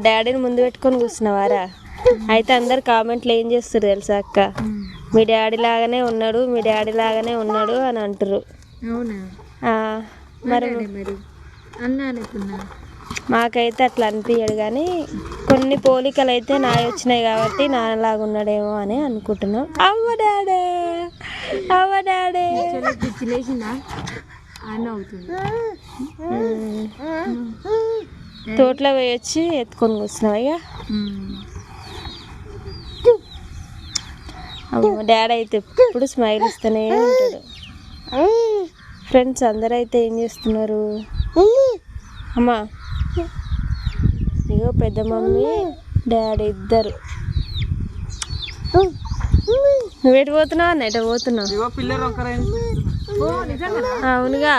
డాడీని ముందు పెట్టుకొని కూర్చున్నావారా? అయితే అందరు కామెంట్లు ఏం చేస్తారు తెలుసా అక్క, మీ డాడీ లాగానే ఉన్నాడు, మీ డాడీ లాగానే ఉన్నాడు అని అంటారు. మరి మాకైతే అట్లా అనిపించడు, కానీ కొన్ని పోలికలు అయితే నాయ వచ్చినాయి కాబట్టి నాన్నలాగా ఉన్నాడేమో అని అనుకుంటున్నాం. అవ్వ డాడే, అవ్వ డాడే. తోటలో పోయొచ్చి ఎత్తుకొని కూర్చున్నావు ఇక. అమ్మో డాడీ అయితే ఎప్పుడు స్మైల్ ఇస్తూనే ఉంటాడు. ఫ్రెండ్స్ అందరైతే ఏం చేస్తున్నారు? అమ్మా ఇగో పెద్ద మమ్మీ డాడీ ఇద్దరు. నువ్వు ఎటు పోతున్నావు అన్న? ఎటు పోతున్నావు? అవునుగా.